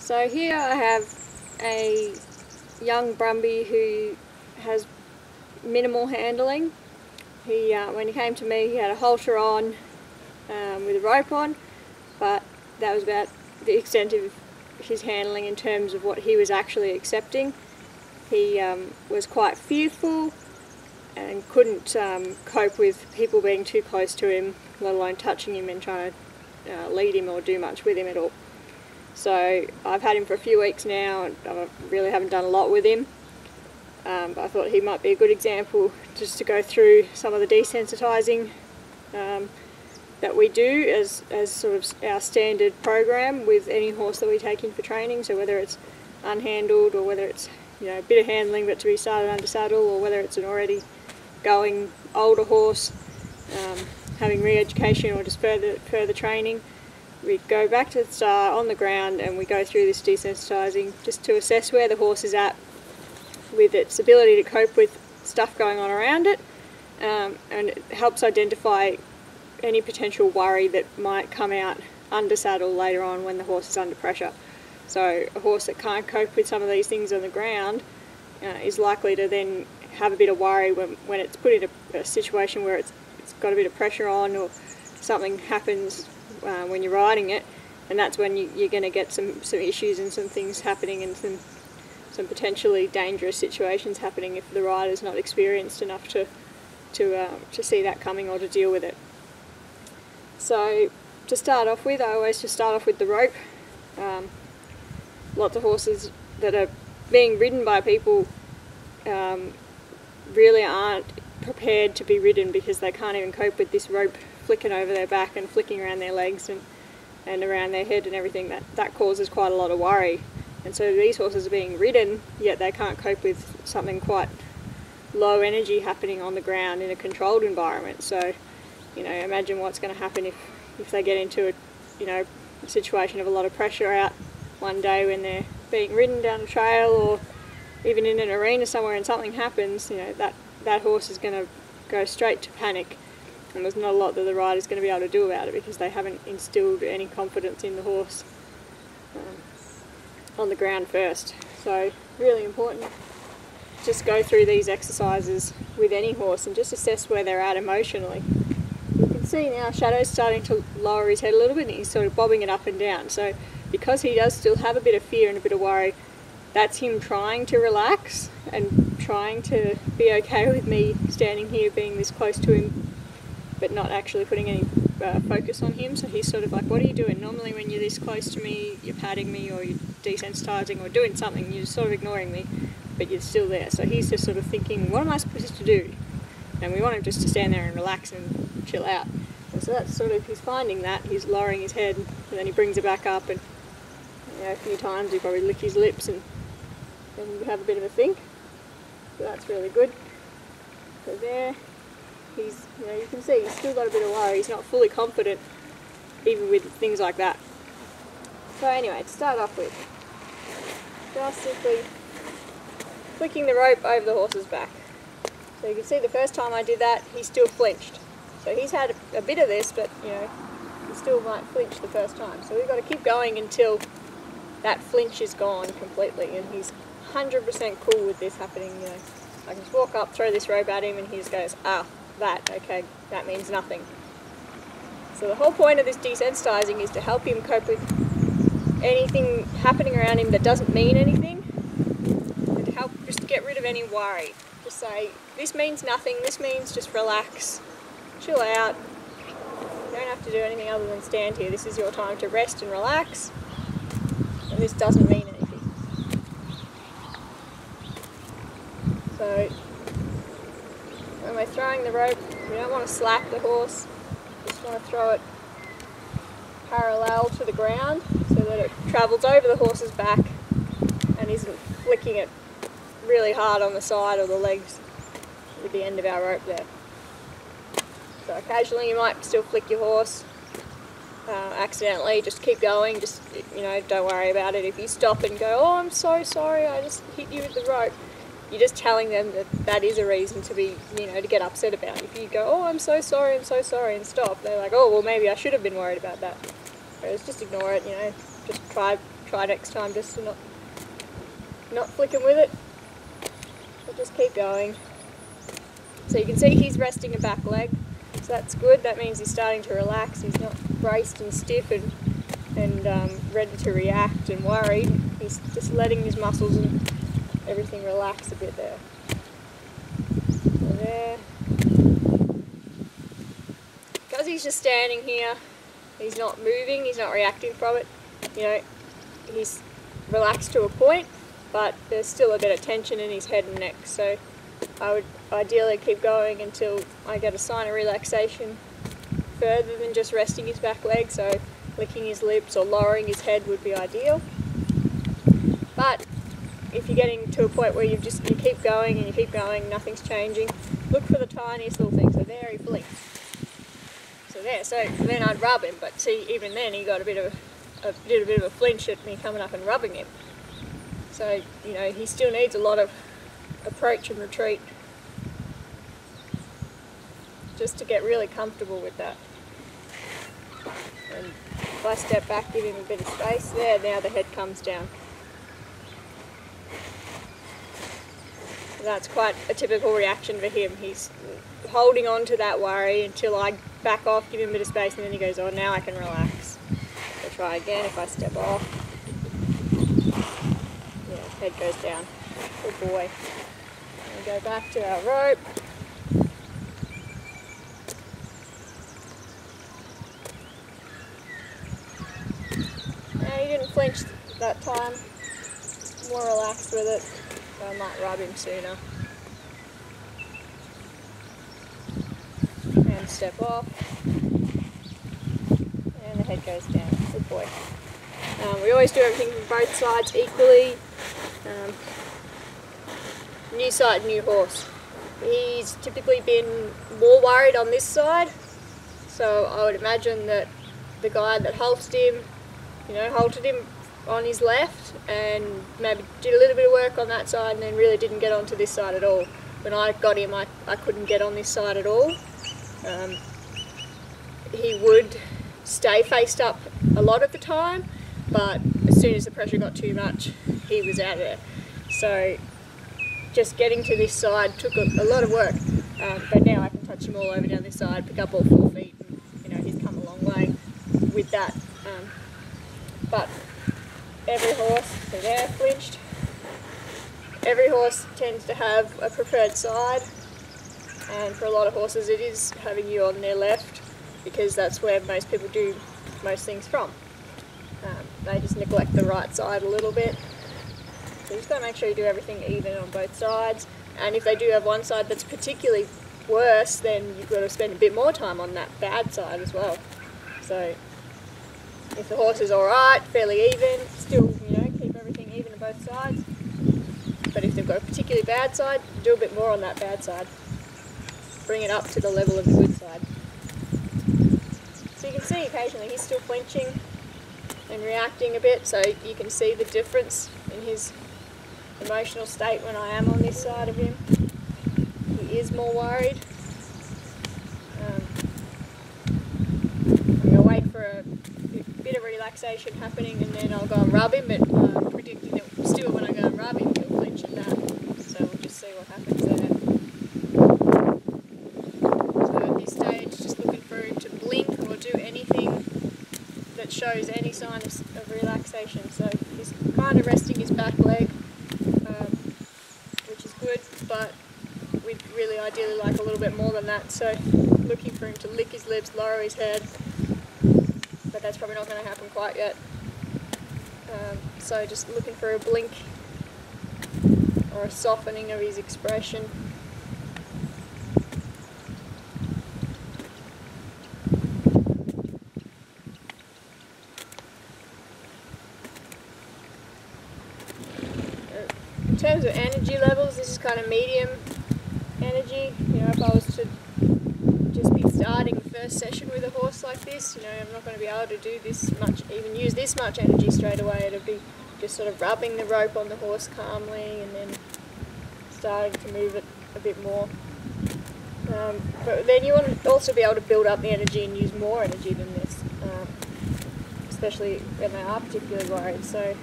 So here I have a young Brumby who has minimal handling. When he came to me, he had a halter on with a rope on, but that was about the extent of his handling in terms of what he was actually accepting. He was quite fearful and couldn't cope with people being too close to him, let alone touching him and trying to lead him or do much with him at all. So I've had him for a few weeks now and I really haven't done a lot with him, but I thought he might be a good example just to go through some of the desensitising that we do as sort of our standard program with any horse that we take in for training. So whether it's unhandled or whether it's a bit of handling but to be started under saddle, or whether it's an already going older horse having re-education or just further training, we go back to the start on the ground and we go through this desensitising just to assess where the horse is at with its ability to cope with stuff going on around it, and it helps identify any potential worry that might come out under saddle later on when the horse is under pressure. So a horse that can't cope with some of these things on the ground is likely to then have a bit of worry when it's put in a situation where it's got a bit of pressure on, or something happens when you're riding it, and that's when you're going to get some issues and some things happening, and some potentially dangerous situations happening if the rider's not experienced enough to see that coming or to deal with it. So to start off with, I always just start off with the rope. Lots of horses that are being ridden by people really aren't prepared to be ridden because they can't even cope with this rope flicking over their back and flicking around their legs and around their head and everything. That causes quite a lot of worry. And so these horses are being ridden, yet they can't cope with something quite low energy happening on the ground in a controlled environment. So, imagine what's going to happen if they get into a situation of a lot of pressure out one day when they're being ridden down a trail, or even in an arena somewhere, and something happens. That horse is going to go straight to panic, and there's not a lot that the rider's going to be able to do about it because they haven't instilled any confidence in the horse on the ground first. So really important, just go through these exercises with any horse and just assess where they're at emotionally. You can see now Shadow's starting to lower his head a little bit and he's sort of bobbing it up and down. So because he does still have a bit of fear and a bit of worry, that's him trying to relax and trying to be okay with me standing here being this close to him, but not actually putting any focus on him. So he's sort of like, what are you doing? Normally when you're this close to me, you're patting me or you're desensitising or doing something, you're just sort of ignoring me, but you're still there. So he's just sort of thinking, what am I supposed to do? And we want him just to stand there and relax and chill out. And so that's sort of, he's finding that, he's lowering his head, and then he brings it back up, and a few times he probably lick his lips and then you have a bit of a think. So that's really good. So there, he's, you can see he's still got a bit of worry. He's not fully confident even with things like that. So anyway, to start off with, just simply flicking the rope over the horse's back. So you can see the first time I did that, he still flinched. So he's had a bit of this, but he still might flinch the first time. So we've got to keep going until that flinch is gone completely, and he's 100% cool with this happening. I can just walk up, throw this rope at him, and he just goes, okay, that means nothing. So the whole point of this desensitising is to help him cope with anything happening around him that doesn't mean anything, and to help just get rid of any worry. Just say, this means nothing, this means just relax, chill out, you don't have to do anything other than stand here, this is your time to rest and relax, and this doesn't mean anything. So when we're throwing the rope, we don't want to slap the horse, we just want to throw it parallel to the ground so that it travels over the horse's back and isn't flicking it really hard on the side or the legs with the end of our rope there. So occasionally you might still flick your horse accidentally, just keep going, just don't worry about it. If you stop and go, oh I'm so sorry, I just hit you with the rope, you're just telling them that is a reason to be, to get upset about. If you go, oh I'm so sorry and stop, they're like, oh well maybe I should have been worried about that. Whereas just ignore it, just try try next time just to not flicking with it, but just keep going. So you can see he's resting a back leg, so that's good. That means he's starting to relax. He's not braced and stiff and ready to react and worried. He's just letting his muscles and everything relax a bit there. So there. Because he's just standing here, he's not moving, he's not reacting from it. You know, he's relaxed to a point, but there's still a bit of tension in his head and neck. So I would ideally keep going until I get a sign of relaxation further than just resting his back leg. So licking his lips or lowering his head would be ideal. But if you're getting to a point where you keep going and you keep going, nothing's changing, look for the tiniest little thing. So there he blinked. So there, so then I'd rub him, but see, even then he got a bit of a flinch at me coming up and rubbing him. So, you know, he still needs a lot of approach and retreat just to get really comfortable with that. And if I step back, give him a bit of space there, now the head comes down. That's quite a typical reaction for him. He's holding on to that worry until I back off, give him a bit of space, and then he goes, oh, now I can relax. So try again if I step off. Yeah, head goes down. Good boy. And go back to our rope. Now he didn't flinch that time. More relaxed with it, so I might rub him sooner. And step off. And the head goes down. Good boy. We always do everything from both sides equally. New side, new horse. He's typically been more worried on this side, so I would imagine that the guy that halted him, halted him on his left and maybe did a little bit of work on that side and then really didn't get onto this side at all. When I got him, I couldn't get on this side at all. He would stay faced up a lot of the time, but as soon as the pressure got too much, he was out of there. So just getting to this side took a lot of work, but now I can touch him all over down this side, pick up all 4 feet, and he's come a long way with that. But every horse, so there, flinched. Every horse tends to have a preferred side, and for a lot of horses it is having you on their left, because that's where most people do most things from. They just neglect the right side a little bit. So you just got to make sure you do everything even on both sides, and if they do have one side that's particularly worse, then you've got to spend a bit more time on that bad side as well. So if the horse is alright, fairly even, still keep everything even on both sides. But if they've got a particularly bad side, do a bit more on that bad side. Bring it up to the level of the good side. So you can see occasionally he's still flinching and reacting a bit, so you can see the difference in his emotional state when I am on this side of him. He is more worried. I'm going to wait for a bit of relaxation happening and then I'll go and rub him, but I'm predicting that still when I go and rub him he'll flinch at that. So we'll just see what happens there. So at this stage, just looking for him to blink or do anything that shows any sign of relaxation. So he's kind of resting his back leg, which is good, but we'd really ideally like a little bit more than that. So looking for him to lick his lips, lower his head, but that's probably not going to happen quite yet. So just looking for a blink or a softening of his expression. In terms of energy levels, this is kind of medium energy. If I was to just be starting the first session with a horse like this, I'm not going to be able to do this much, even use this much energy straight away. It'll be just sort of rubbing the rope on the horse calmly and then starting to move it a bit more. But then you want to also be able to build up the energy and use more energy than this. especially when they are particularly worried. So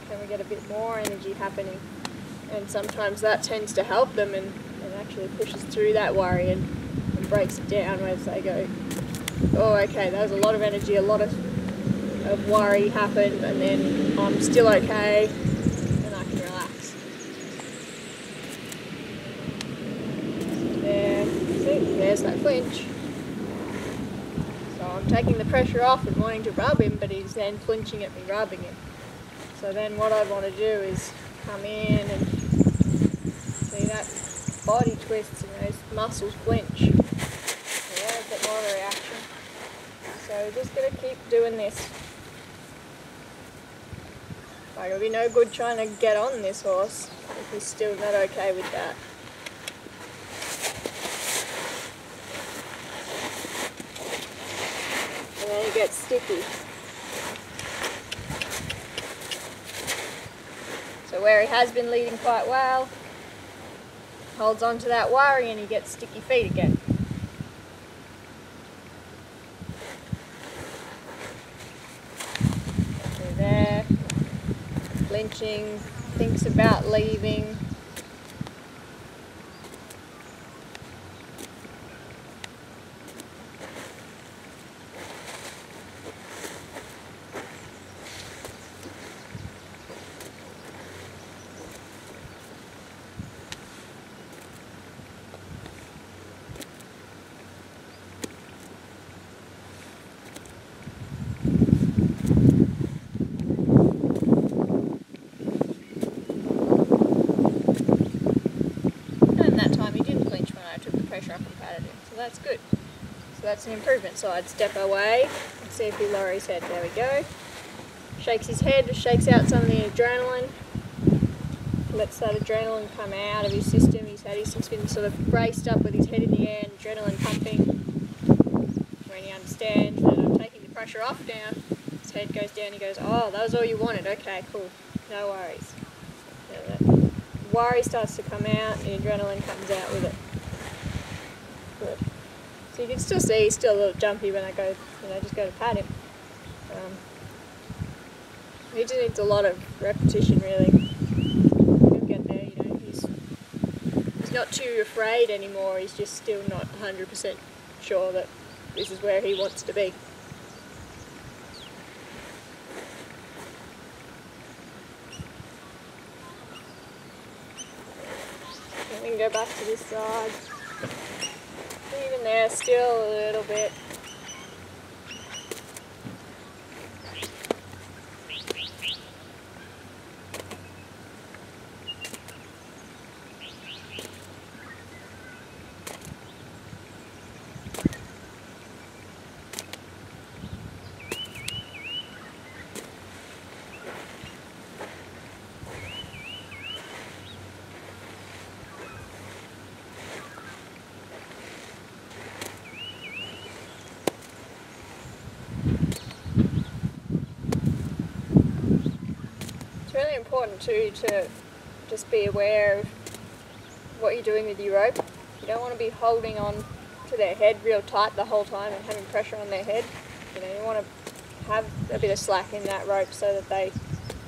can we get a bit more energy happening? And sometimes that tends to help them and actually pushes through that worry and breaks it down, where they go, oh okay, that was a lot of energy, a lot of worry happened, and then I'm still okay and I can relax. There, see, there's that flinch. So I'm taking the pressure off and wanting to rub him, but he's then flinching at me rubbing him. So then what I want to do is come in and see that body twists and those muscles flinch. Yeah, a bit more of a reaction. So we're just going to keep doing this. Like, it'll be no good trying to get on this horse if he's still not okay with that. And then he gets sticky. So where he has been leading quite well, holds on to that worry and he gets sticky feet again. So there, flinching, thinks about leaving. So that's good. So that's an improvement. So I'd step away and see if he lowers his head. There we go. Shakes his head, shakes out some of the adrenaline. Lets that adrenaline come out of his system. He's been sort of braced up with his head in the air and adrenaline pumping. When he understands that I'm taking the pressure off now, his head goes down, he goes, oh, that was all you wanted. Okay, cool. No worries. So that worry starts to come out, the adrenaline comes out with it. Good. So you can still see he's still a little jumpy when I go, just go to pat him. He just needs a lot of repetition, really. He'll get there, he's not too afraid anymore, he's just still not 100% sure that this is where he wants to be. We can go back to this side. Even there, still a little bit. It's really important too to just be aware of what you're doing with your rope. You don't want to be holding on to their head real tight the whole time and having pressure on their head. You want to have a bit of slack in that rope so that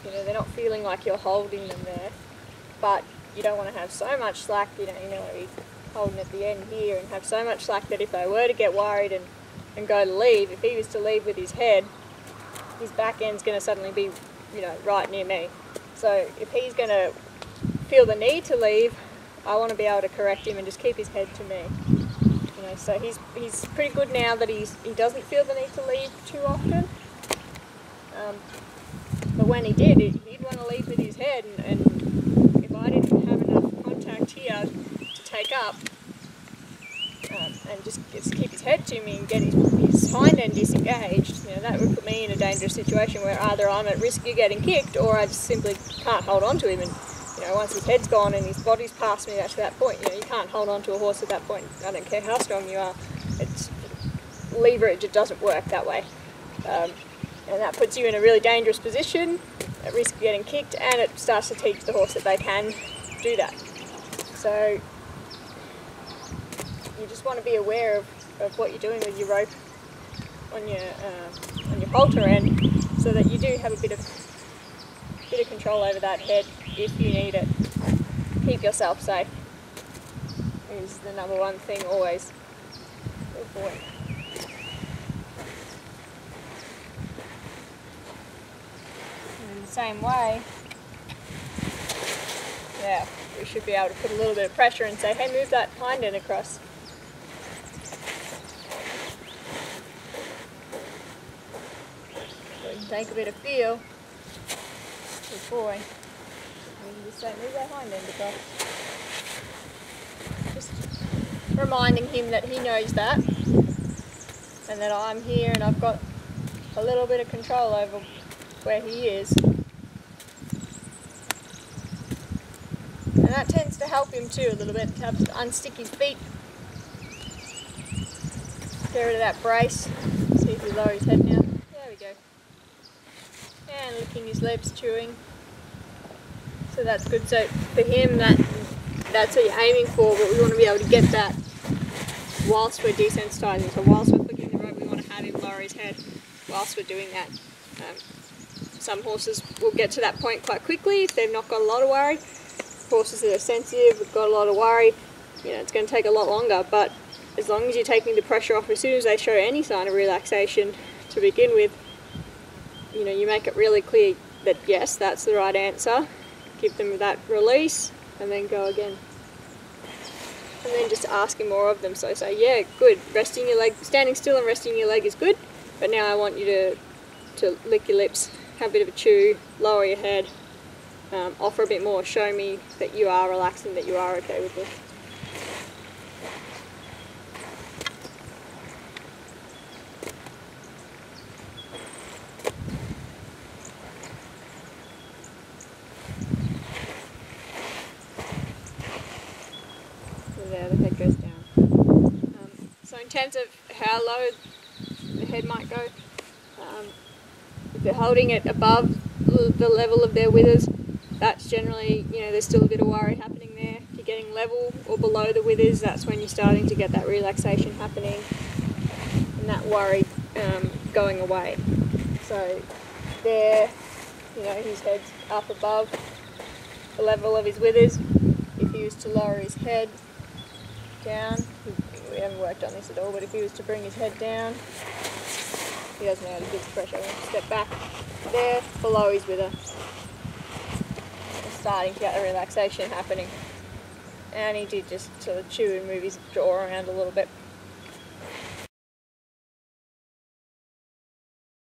they're not feeling like you're holding them there. But you don't want to have so much slack, you don't want to be holding at the end here and have so much slack that if they were to get worried and go to leave, if he was to leave with his head, his back end's going to suddenly be right near me. So if he's going to feel the need to leave, I want to be able to correct him and just keep his head to me. So he's pretty good now that he doesn't feel the need to leave too often. But when he did, he'd want to leave with his head, and if I didn't have enough contact here to take up and just keep his head to me and get his hind end disengaged, that would put me in a dangerous situation where either I'm at risk of getting kicked or I just simply can't hold on to him. And once his head's gone and his body's past me to that point, you can't hold on to a horse at that point. I don't care how strong you are. It's leverage, it doesn't work that way. And that puts you in a really dangerous position, at risk of getting kicked, and it starts to teach the horse that they can do that. So you just want to be aware of what you're doing with your rope on your halter end, so that you do have a bit of control over that head if you need it. Keep yourself safe is the number one thing always. Good boy. And in the same way, yeah, we should be able to put a little bit of pressure and say, hey, move that hind end across. So we can take a bit of feel. Good boy. And you just say, move that hind end across. Just reminding him that he knows that, and that I'm here and I've got a little bit of control over where he is. And that tends to help him too a little bit, to have to unstick his feet. Get rid of that brace. See if he lowers his head now. There we go. And licking his lips, chewing. So that's good. So for him, that's what you're aiming for, but we want to be able to get that whilst we're desensitizing. So whilst we're flicking the rope, we want to have him lower his head whilst we're doing that. Some horses will get to that point quite quickly if they've not got a lot of worry. Horses that are sensitive, have got a lot of worry, it's going to take a lot longer, but as long as you're taking the pressure off as soon as they show any sign of relaxation to begin with, you make it really clear that yes, that's the right answer. Give them that release and then go again. And then just asking more of them. So say, yeah, good, resting your leg, standing still and resting your leg is good, but now I want you to lick your lips, have a bit of a chew, lower your head, offer a bit more, show me that you are relaxed and that you are okay with this. So there, the head goes down. So in terms of how low the head might go, if they're holding it above the level of their withers, that's generally, there's still a bit of worry happening there. If you're getting level or below the withers, that's when you're starting to get that relaxation happening and that worry going away. So there, his head's up above the level of his withers. If he was to lower his head down, we haven't worked on this at all, but if he was to bring his head down, he doesn't know how to give the pressure. Step back there, below his wither. Starting to get the relaxation happening. And he did just sort of chew and move his jaw around a little bit.